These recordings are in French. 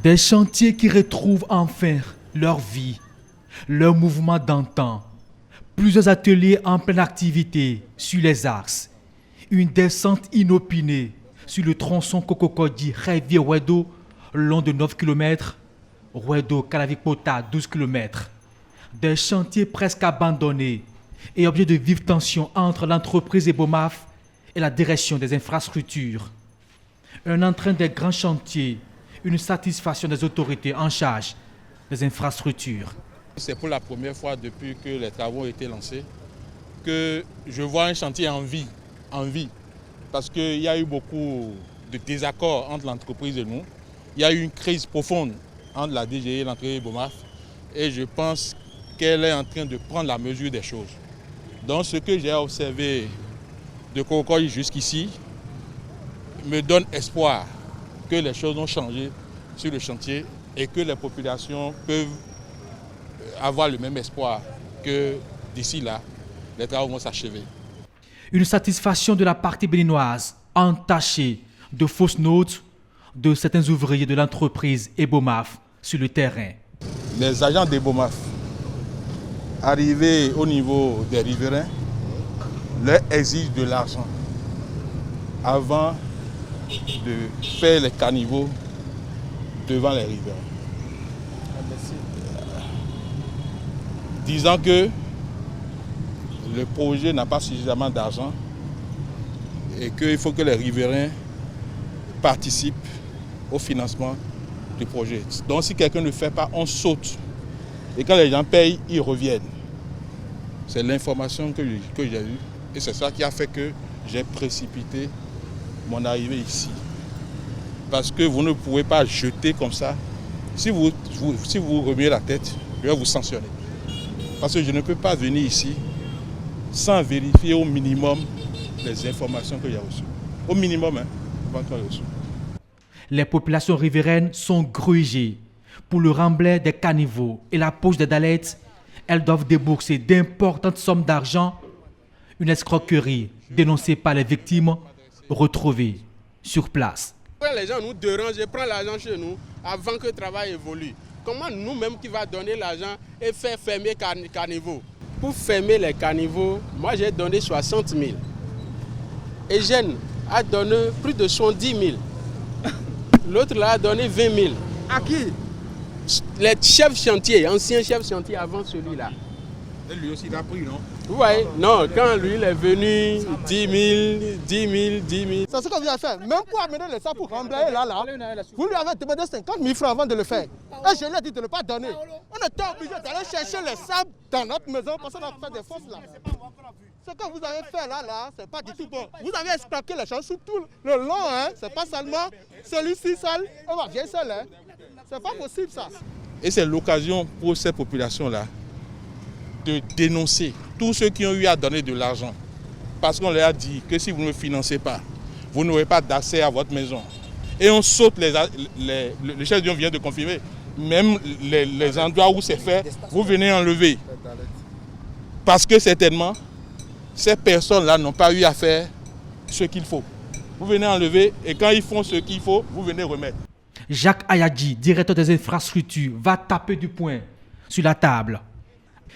Des chantiers qui retrouvent enfin leur vie, leur mouvement d'antan. Plusieurs ateliers en pleine activité sur les axes. Une descente inopinée sur le tronçon Kokokodi Révier-Wedo, long de 9 km, Wedo-Kalavikpota 12 km. Des chantiers presque abandonnés et objets de vive tension entre l'entreprise Ebomaf et la direction des infrastructures. Un entrain des grands chantiers, une satisfaction des autorités en charge des infrastructures. C'est pour la première fois depuis que les travaux ont été lancés que je vois un chantier en vie. Parce qu'il y a eu beaucoup de désaccords entre l'entreprise et nous. Il y a eu une crise profonde entre la DGI et l'entreprise Ebomaf. Et je pense qu'elle est en train de prendre la mesure des choses. Donc ce que j'ai observé de Kokokodi jusqu'ici me donne espoir que les choses ont changé sur le chantier et que les populations peuvent avoir le même espoir que d'ici là, les travaux vont s'achever. Une satisfaction de la partie béninoise entachée de fausses notes de certains ouvriers de l'entreprise Ebomaf sur le terrain. Les agents d'Ebomaf, arrivés au niveau des riverains, leur exigent de l'argent avant de faire les caniveaux devant les riverains. Disant que le projet n'a pas suffisamment d'argent et qu'il faut que les riverains participent au financement du projet. Donc si quelqu'un ne fait pas, on saute. Et quand les gens payent, ils reviennent. C'est l'information que j'ai eue et c'est ça qui a fait que j'ai précipité mon arrivée ici. Parce que vous ne pouvez pas jeter comme ça. Si vous remuez la tête, je vais vous sanctionner. Parce que je ne peux pas venir ici sans vérifier au minimum les informations que j'ai reçues. Au minimum, avant qu'on les reçoive. Les populations riveraines sont grugées. Pour le remblai des caniveaux et la poche des dalettes, elles doivent débourser d'importantes sommes d'argent. Une escroquerie dénoncée par les victimes, retrouvée sur place. Les gens nous dérangent et prennent l'argent chez nous avant que le travail évolue. Comment nous-mêmes qui va donner l'argent et faire fermer les caniveaux? Pour fermer les caniveaux, moi j'ai donné 60 000. Eugène a donné plus de 70 000. L'autre là a donné 20 000. À qui? Les chefs chantiers, anciens chefs chantiers avant celui-là. Et lui aussi il a pris, non? Vous voyez, non, quand lui il est venu, 10 000, 10 000, 10 000. C'est ce qu'on vient faire. Même pour amener le sac pour remblayer là, vous lui avez demandé 50 000 francs avant de le faire. Et je lui ai dit de ne pas donner. On était obligé d'aller chercher le sable dans notre maison parce qu'on a fait des fosses là. Ce que vous avez fait là, c'est pas du tout bon. Vous avez escroqué les gens sur tout le long, hein. C'est pas seulement celui-ci seul et ma vieille seule, hein. C'est pas possible ça. Et c'est l'occasion pour ces populations-là de dénoncer tous ceux qui ont eu à donner de l'argent. Parce qu'on leur a dit que si vous ne financez pas, vous n'aurez pas d'accès à votre maison. Et on saute le chef vient de confirmer, même les endroits où c'est fait, vous venez enlever. Parce que certainement, ces personnes-là n'ont pas eu à faire ce qu'il faut. Vous venez enlever et quand ils font ce qu'il faut, vous venez remettre. Jacques Ayadji, directeur des infrastructures, va taper du poing sur la table.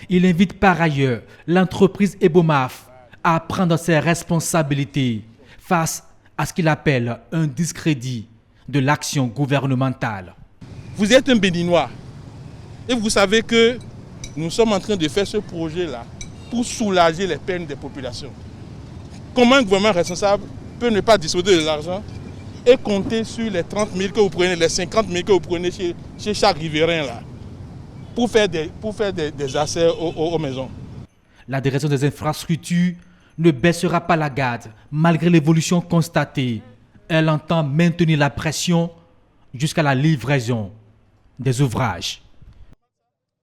Il invite par ailleurs l'entreprise Ebomaf à prendre ses responsabilités face à ce qu'il appelle un discrédit de l'action gouvernementale. Vous êtes un Béninois et vous savez que nous sommes en train de faire ce projet-là pour soulager les peines des populations. Comment un gouvernement responsable peut ne pas disposer de l'argent et compter sur les 30 000 que vous prenez, les 50 000 que vous prenez chez chaque riverain là, pour faire des accès aux maisons. La direction des infrastructures ne baissera pas la garde malgré l'évolution constatée. Elle entend maintenir la pression jusqu'à la livraison des ouvrages.